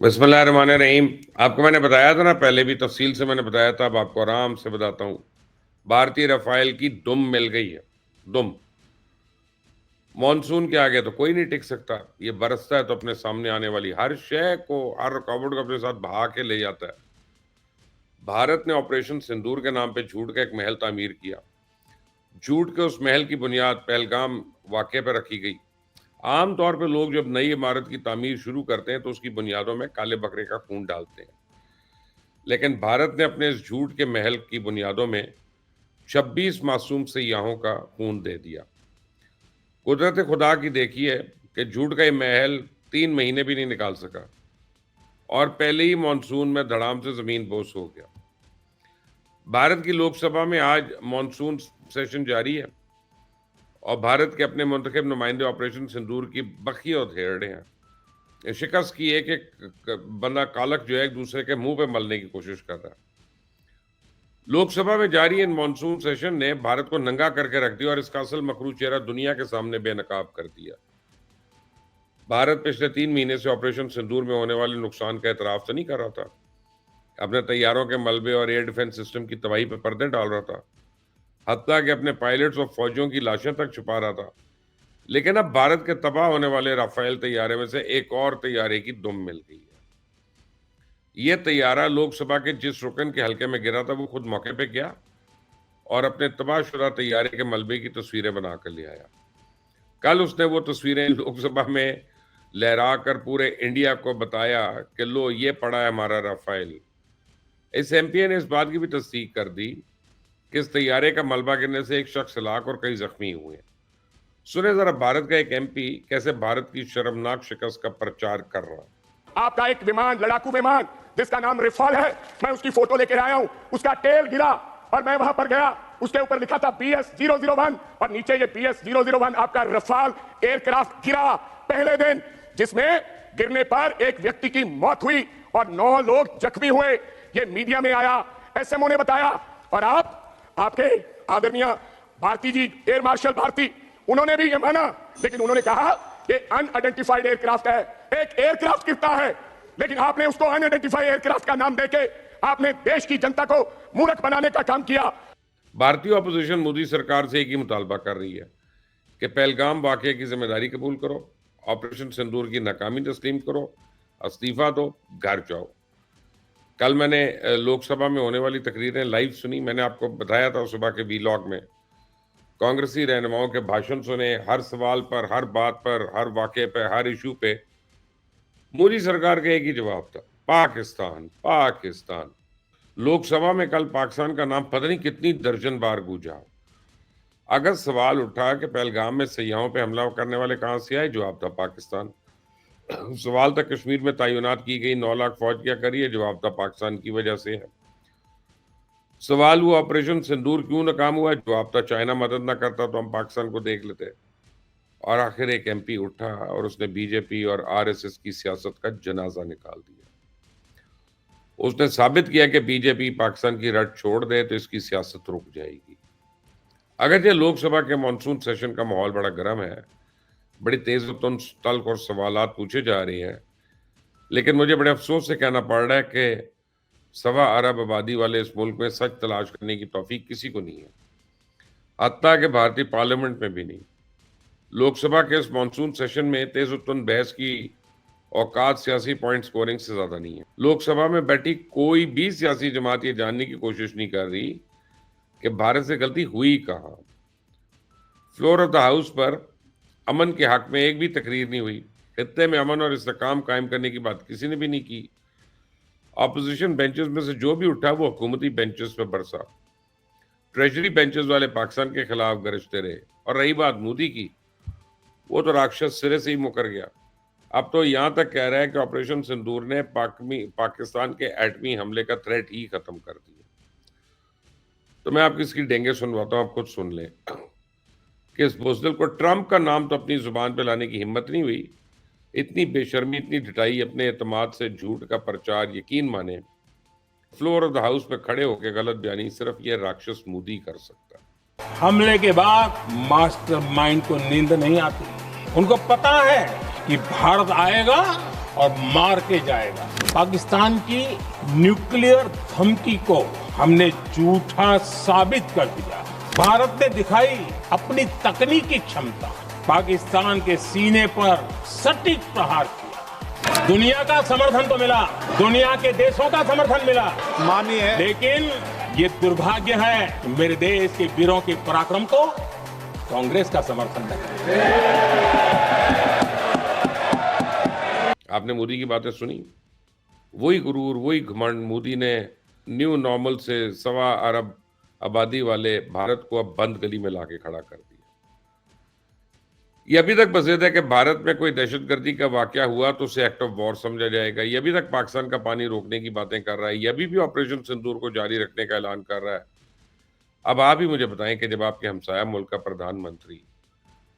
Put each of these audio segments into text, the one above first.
बिस्मिल्लाहिर्रहमानिर्रहीम। आपको मैंने बताया था ना, पहले भी तफसील से मैंने बताया था, अब आपको आराम से बताता हूँ। भारतीय रफ़ाइल की दुम मिल गई है, दुम। मानसून के आगे तो कोई नहीं टिक सकता। ये बरसता है तो अपने सामने आने वाली हर शय को, हर रुकावट को अपने साथ बहा के ले जाता है। भारत ने ऑपरेशन सिंदूर के नाम पे झूठ का एक महल तामीर किया। झूठ के उस महल की बुनियाद पहलगाम वाक़ये पे रखी गई। आम तौर पे लोग जब नई इमारत की तामीर शुरू करते हैं तो उसकी बुनियादों में काले बकरे का खून डालते हैं। लेकिन भारत ने अपने इस झूठ के महल की बुनियादों में 26 मासूम सयाहों का खून दे दिया। कुदरत खुदा की देखी है कि झूठ का ये महल 3 महीने भी नहीं निकाल सका और पहले ही मानसून में धड़ाम से जमीन बोस हो गया। भारत की लोकसभा में आज मानसून सेशन जारी है और भारत के अपने मुंतखब नुमाइंदे ऑपरेशन सिंदूर की बखिया उधेड़ रहे हैं। शिकस्त की एक एक बंदा कालक जो है एक दूसरे के मुंह पे मलने की कोशिश कर रहा है। लोकसभा में जारी इन मानसून सेशन ने भारत को नंगा करके रख दिया और इसका असल मकरू चेहरा दुनिया के सामने बेनकाब कर दिया। भारत पिछले 3 महीने से ऑपरेशन सिंदूर में होने वाले नुकसान का एतराफ तो नहीं कर रहा था, अपने तैयारों के मलबे और एयर डिफेंस सिस्टम की तबाही पर पर्दे डाल रहा था, हत्ता कि अपने पायलट्स और फौजियों की लाशें तक छुपा रहा था। लेकिन अब भारत के तबाह होने वाले राफेल तैयारे में से एक और तैयारे की दुम मिल गई है। यह तैयारा लोकसभा के जिस रुकन के हलके में गिरा था वो खुद मौके पे गया और अपने तबाहशुदा तैयारे के मलबे की तस्वीरें बनाकर ले आया। कल उसने वो तस्वीरें लोकसभा में लहरा कर पूरे इंडिया को बताया कि लो ये पड़ा है हमारा राफेल। इस एमपीए ने इस बात की भी तस्दीक कर दी कि इस तैयारे का मलबा गिरने से एक शख्स हलाक और कई जख्मी हुए। सुने जरा भारत का एक एमपी कैसे भारत की शर्मनाक शिकस्त का प्रचार कर रहा है। आपका एक विमान, लड़ाकू विमान जिसका नाम रिफाल है, मैं उसकी फोटो लेकर आया हूं। उसका टेल गिरा और मैं वहां पर गया, उसके ऊपर लिखा था BS-001 और नीचे ये BS-001 आपका रफाल एयरक्राफ्ट गिरा पहले दिन, जिसमें गिरने पर एक व्यक्ति की मौत हुई और 9 लोग जख्मी हुए। ये मीडिया में आया, एसएमओ ने बताया और आपके आदरणीय भारती जी, एयर मार्शल भारती, उन्होंने भी ये माना, लेकिन उन्होंने कहा ये अनआइडेंटिफाइड एयरक्राफ्ट है। एक एयरक्राफ्ट गिरता है लेकिन आपने उसको अनआइडेंटिफाइड एयरक्राफ्ट का नाम देके आपने देश की जनता को मूर्ख बनाने का काम किया। भारतीय ऑपोजिशन मोदी सरकार से एक ही मुतालबा कर रही है कि पहलगाम वाकये की जिम्मेदारी कबूल करो, ऑपरेशन सिंदूर की नाकामी तस्लीम करो, इस्तीफा दो, घर जाओ। कल मैंने लोकसभा में होने वाली तकरीरें लाइव सुनी। मैंने आपको बताया था सुबह के वीलॉग में, कांग्रेसी रहनुमाओं के भाषण सुने, हर सवाल पर, हर बात पर, हर वाक़े पे, हर इशू पे मोदी सरकार का एक ही जवाब था, पाकिस्तान, पाकिस्तान। लोकसभा में कल पाकिस्तान का नाम पता नहीं कितनी दर्जन बार गूंजा। अगर सवाल उठा कि पहलगाम में सयाहों पे हमला करने वाले कहां से आए, जवाब था पाकिस्तान। सवाल था कश्मीर में तैनात की गई 9 लाख फौज क्या करिए, जवाब था पाकिस्तान की वजह से है। सवाल हुआ ऑपरेशन सिंदूर क्यों नाकाम हुआ, जवाब था चाइना मदद ना करता तो हम पाकिस्तान को देख लेते। और आखिर एक एमपी उठा और उसने बीजेपी और आरएसएस की सियासत का जनाजा निकाल दिया। उसने साबित किया कि बीजेपी पाकिस्तान की रट छोड़ दे तो इसकी सियासत रुक जाएगी। अगर ये लोकसभा के मानसून सेशन का माहौल बड़ा गर्म है, बड़ी तेज तल्ख और सवालात पूछे जा रहे हैं, लेकिन मुझे बड़े अफसोस से कहना पड़ रहा है कि 1.25 अरब आबादी वाले इस मुल्क में सच तलाश करने की तौफीक किसी को नहीं है, हत्ता कि भारतीय पार्लियामेंट में भी नहीं। लोकसभा के इस मानसून सेशन में तेजुतन बहस की औकात सियासी पॉइंट स्कोरिंग से ज्यादा नहीं है। लोकसभा में बैठी कोई भी सियासी जमात ये जानने की कोशिश नहीं कर रही कि भारत से गलती हुई कहां। फ्लोर ऑफ द हाउस पर अमन के हक में एक भी तकरीर नहीं हुई। खित्ते में अमन और इस्तेकाम कायम करने की बात किसी ने भी नहीं की। ऑपोजिशन बेंचेस में से जो भी उठा वो हुकूमती बेंचेस पर बरसा। ट्रेजरी बेंचेस वाले पाकिस्तान के खिलाफ गरजते रहे। और रही बात मोदी की, वो तो राक्षस सिरे से ही मुकर गया। अब तो यहां तक कह रहा है कि ऑपरेशन सिंदूर ने पाकिस्तान के एटमी हमले का थ्रेट ही खत्म कर दिया। तो मैं आपकी इसकी डेंगे सुनवाता हूं, आप खुद सुन लें कि इस बुज़दिल को ट्रंप का नाम तो अपनी जुबान पे लाने की हिम्मत नहीं हुई। इतनी बेशर्मी, इतनी ढिठाई, अपने एतमाद से झूठ का प्रचार, यकीन माने फ्लोर ऑफ द हाउस पे खड़े होकर गलत बयानी सिर्फ ये राक्षस मोदी कर सकता है। हमले के बाद मास्टरमाइंड को नींद नहीं आती। उनको पता है कि भारत आएगा और मार के जाएगा। पाकिस्तान की न्यूक्लियर धमकी को हमने झूठा साबित कर दिया। भारत ने दिखाई अपनी तकनीकी क्षमता, पाकिस्तान के सीने पर सटीक प्रहार किया। दुनिया का समर्थन तो मिला, दुनिया के देशों का समर्थन मिला, मानिए, लेकिन ये दुर्भाग्य है कि मेरे देश के वीरों के पराक्रम को कांग्रेस का समर्थन नहीं। आपने मोदी की बातें सुनी, वही गुरूर, वही घमंड। मोदी ने न्यू नॉर्मल से 1.25 अरब आबादी वाले भारत को अब बंद गली में लाके खड़ा कर दिया। ये अभी तक बसेद है कि भारत में कोई दहशतगर्दी का वाकया हुआ तो उसे एक्ट ऑफ वॉर समझा जाएगा। ये अभी तक पाकिस्तान का पानी रोकने की बातें कर रहा है। ये अभी भी ऑपरेशन सिंदूर को जारी रखने का ऐलान कर रहा है। अब आप ही मुझे बताएं कि जब आपके हमसाया मुल्क का प्रधानमंत्री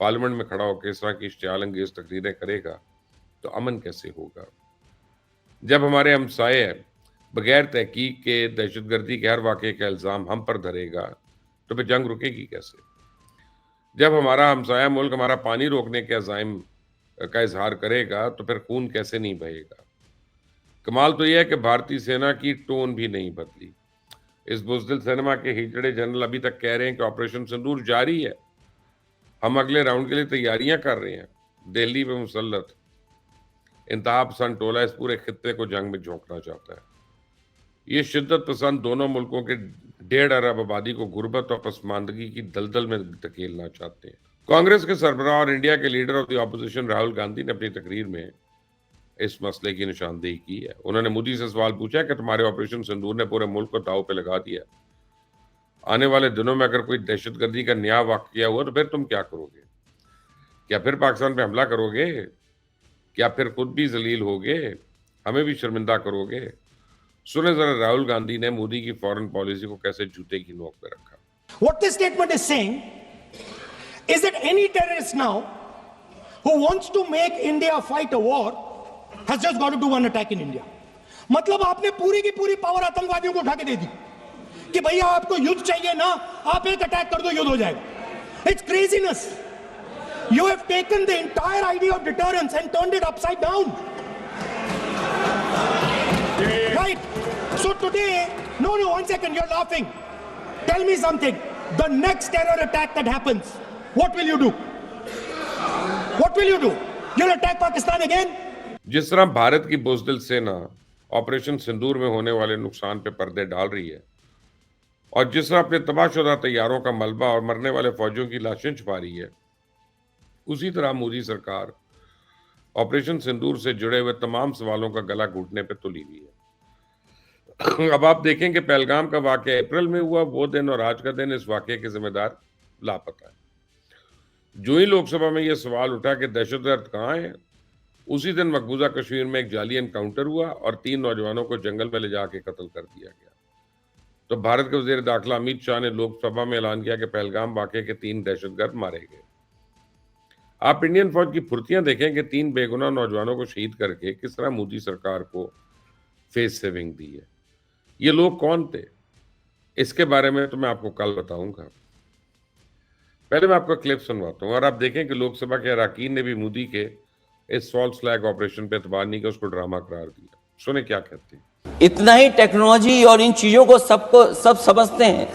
पार्लियामेंट में खड़ा होकर इस तरह की इश्तियाल अंगेज तकरीरें करेगा तो अमन कैसे होगा? जब हमारे हमसाये बगैर तहकीक के दहशतगर्दी के हर वाक़े का इल्ज़ाम हम पर धरेगा तो फिर जंग रुकेगी कैसे? जब हमारा हमसाया मुल्क हमारा पानी रोकने के अज़ाइम का इजहार करेगा तो फिर खून कैसे नहीं बहेगा? कमाल तो यह है कि भारतीय सेना की टोन भी नहीं बदली। इस बुज़दिल सिनेमा के हिजड़े जनरल अभी तक कह रहे हैं कि ऑपरेशन सिंदूर जारी है, हम अगले राउंड के लिए तैयारियां कर रहे हैं। दिल्ली में मुसल्लत इंतहा पसंद टोला इस पूरे खित्ते को जंग में झोंकना चाहता है। ये शिद्दत पसंद दोनों मुल्कों के 1.5 अरब आबादी को गुर्बत और पसमानदगी की दलदल में धकेलना चाहते हैं। कांग्रेस के सरबराह और इंडिया के leader of the opposition Rahul Gandhi ने अपनी तकरीर में इस मसले की निशानदेही की है। उन्होंने मोदी से सवाल पूछा कि तुम्हारे ऑपरेशन सिंदूर ने पूरे मुल्क को दांव पे लगा दिया, आने वाले दिनों में अगर कोई दहशतगर्दी का नया वाकया हुआ तो फिर तुम क्या करोगे? क्या फिर पाकिस्तान पे हमला करोगे? क्या फिर खुद भी जलील होगे, हमें भी शर्मिंदा करोगे? सुने जरा राहुल गांधी ने मोदी की फॉरेन पॉलिसी को कैसे जूते की नोक पे रखा। What this statement is saying is that any terrorist now who wants to make India fight a war has just got to do one attack in India. मतलब आपने पूरी की पूरी पावर आतंकवादियों को उठा के दे दी कि भैया आपको युद्ध चाहिए ना, आप एक अटैक कर दो, युद्ध हो जाएगा। It's craziness. You have taken the entire idea of deterrence and turned it upside down. Right? So today, no, one second, you're laughing. Tell me something. The next terror attack that happens, what will you do? What will you do? You'll attack Pakistan again? जिस तरह भारत की बुज़दिल सेना operation सिंदूर में होने वाले नुकसान पे पर्दे डाल रही है और जिस तरह अपने तबाहशुदा तैयारों का मलबा और मरने वाले फौजियों की लाशें छुपा रही है, उसी तरह मोदी सरकार ऑपरेशन सिंदूर से जुड़े हुए तमाम सवालों का गला घुटने पे तुली हुई है। अब आप देखें कि पहलगाम का वाकया अप्रैल में हुआ, वो दिन और आज का दिन इस वाकये के जिम्मेदार लापता है। जो ही लोकसभा में यह सवाल उठा कि दहशतगर्द कहाँ है, उसी दिन मकबूजा कश्मीर में एक जाली एनकाउंटर हुआ और 3 नौजवानों को जंगल में ले जाके कत्ल कर दिया गया। तो भारत के वजीर दाखिला अमित शाह ने लोकसभा में ऐलान किया कि पहलगाम वाकये के 3 दहशतगर्द मारे गए। आप इंडियन फौज की फुर्तियां देखें कि 3 बेगुनाह नौजवानों को शहीद करके किस तरह मोदी सरकार को फेस सेविंग दी है। ये लोग कौन थे, इसके बारे में तो मैं आपको कल बताऊंगा। पहले मैं आपको क्लिप सुनवाता हूं और आप देखें कि लोकसभा के अरकान ने भी मोदी के इस फॉल्स फ्लैग ऑपरेशन पे एतबार नहीं किया, उसको ड्रामा करार दिया। सुने क्या कहते हैं। इतना ही टेक्नोलॉजी और इन चीजों को सब समझते हैं,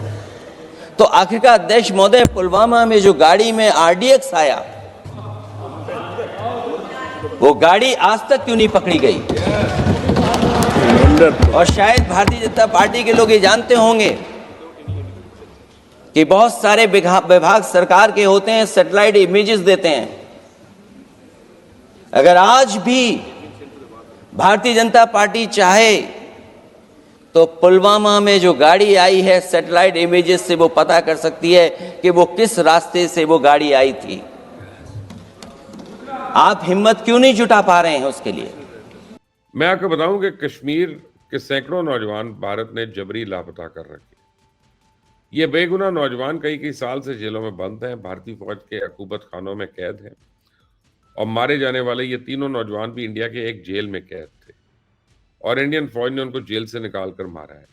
तो आखिरकार देश महोदय पुलवामा में जो गाड़ी में RDX आया, वो गाड़ी आज तक क्यों नहीं पकड़ी गई? और शायद भारतीय जनता पार्टी के लोग ये जानते होंगे कि बहुत सारे विभाग सरकार के होते हैं, सैटेलाइट इमेजेस देते हैं। अगर आज भी भारतीय जनता पार्टी चाहे तो पुलवामा में जो गाड़ी आई है, सैटेलाइट इमेजेस से वो पता कर सकती है कि वो किस रास्ते से वो गाड़ी आई थी। आप हिम्मत क्यों नहीं जुटा पा रहे हैं उसके लिए? मैं आपको बताऊं कि कश्मीर के सैकड़ों नौजवान भारत ने जबरी लापता कर रखे। ये बेगुनाह नौजवान कई साल से जेलों में बंद हैं, भारतीय फौज के अकूबत खानों में कैद हैं और मारे जाने वाले ये तीनों नौजवान भी इंडिया के एक जेल में कैद थे और इंडियन फौज ने उनको जेल से निकाल कर मारा है।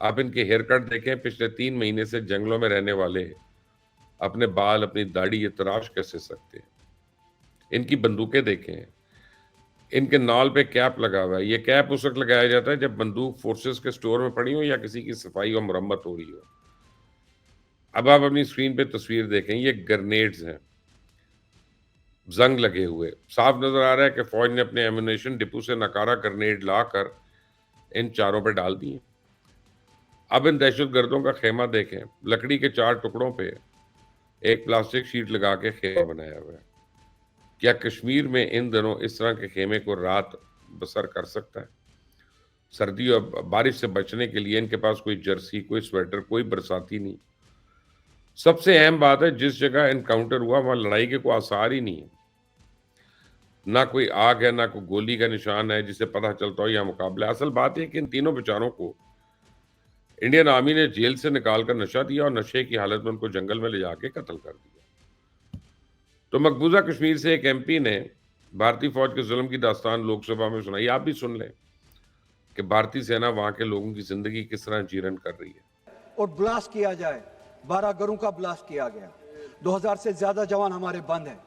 आप इनके हेयर कट देखें, पिछले 3 महीने से जंगलों में रहने वाले अपने बाल, अपनी दाढ़ी ये तराश कैसे सकते हैं। इनकी बंदूकें देखें, इनके नाल पे कैप लगा हुआ है। ये कैप उस वक्त लगाया जाता है जब बंदूक फोर्सेस के स्टोर में पड़ी हो या किसी की सफाई और मरम्मत हो रही हो। अब आप अपनी स्क्रीन पे तस्वीर देखें, ये ग्रेनेड्स हैं, जंग लगे हुए। साफ नजर आ रहा है कि फौज ने अपने एम्यूनेशन डिपो से नकारा ग्रेनेड लाकर इन चारों पे डाल दिए। अब इन दहशतगर्दों का खेमा देखें, लकड़ी के 4 टुकड़ों पे एक प्लास्टिक शीट लगा के खेमा बनाया हुआ है। क्या कश्मीर में इन दिनों इस तरह के खेमे को रात बसर कर सकता है? सर्दी और बारिश से बचने के लिए इनके पास कोई जर्सी, कोई स्वेटर, कोई बरसाती नहीं। सबसे अहम बात है, जिस जगह एनकाउंटर हुआ वहां लड़ाई के कोई आसार ही नहीं है। ना कोई आग है, ना कोई गोली का निशान है जिसे पता चलता हो या मुकाबला। असल बात है कि इन तीनों बेचारों को इंडियन आर्मी ने जेल से निकालकर नशा दिया और नशे की हालत में उनको जंगल में ले जाके कत्ल कर दिया। तो मकबूजा कश्मीर से एक एमपी ने भारतीय फौज के जुल्म की दास्तान लोकसभा में सुनाई। आप भी सुन लें कि भारतीय सेना वहां के लोगों की जिंदगी किस तरह जीवन कर रही है। और ब्लास्ट किया जाए, 12 घरों का ब्लास्ट किया गया, 2000 से ज्यादा जवान हमारे बंद हैं।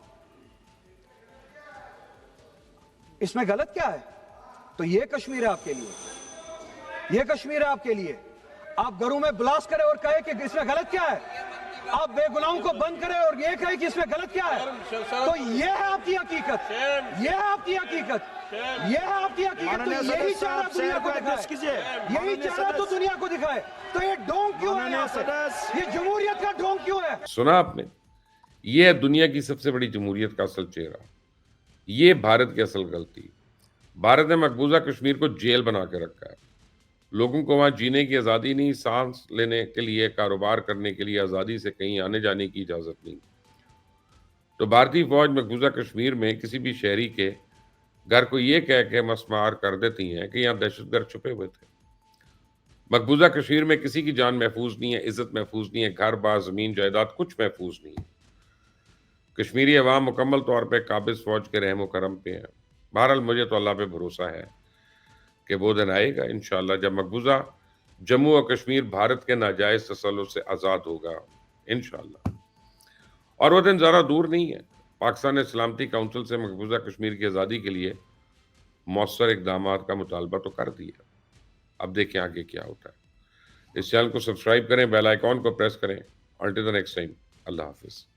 इसमें गलत क्या है? तो ये कश्मीर है आपके लिए, ये कश्मीर है आपके लिए। आप घरों में ब्लास्ट करें और कहे कि इसमें गलत क्या है? आप बेगुनाहों को बंद करें और ये कहे कि इसमें गलत क्या है? तो ये है आपकी हकीकत, ये है आपकी हकीकत, ये है आपकी हकीकत। तो यही चाह रहा दुनिया को दिखाए, यही चाह रहा तो दुनिया को दिखाए। तो ये ढोंग क्यों है यहाँ से? ये जमहूरियत का ढोंग क्यों है? सुना आपने? ये है दुनिया की सबसे बड़ी जमहूरियत का असल चेहरा। ये भारत की असल गलती। भारत ने मकबूजा कश्मीर को जेल बना के रखा है। लोगों को वहां जीने की आज़ादी नहीं, सांस लेने के लिए, कारोबार करने के लिए आज़ादी से कहीं आने जाने की इजाज़त नहीं। तो भारतीय फौज मकबूजा कश्मीर में किसी भी शहरी के घर को ये कह के मस्मार कर देती हैं कि यहाँ दहशतगर्द छुपे हुए थे। मकबूजा कश्मीर में किसी की जान महफूज नहीं है, इज्जत महफूज नहीं है, घर बार ज़मीन जायदाद कुछ महफूज नहीं है। कश्मीरी अवाम मुकम्मल तौर पर काबिज फौज के रहम करम पे है। बहरहाल मुझे तो अल्लाह पे भरोसा है कि वो दिन आएगा इंशाअल्लाह जब मकबूजा जम्मू और कश्मीर भारत के नाजायज तसल्लुत से आज़ाद होगा इंशाअल्लाह। और वो दिन ज़रा दूर नहीं है। पाकिस्तान ने सलामती काउंसिल से मकबूजा कश्मीर की आज़ादी के लिए मौसर इक़दाम का मुतालबा तो कर दिया। अब देखें आगे क्या होता है। इस चैनल को सब्सक्राइब करें, बेल आइकॉन को प्रेस करें। अंटिल द नेक्स्ट टाइम, अल्लाह हाफिज़।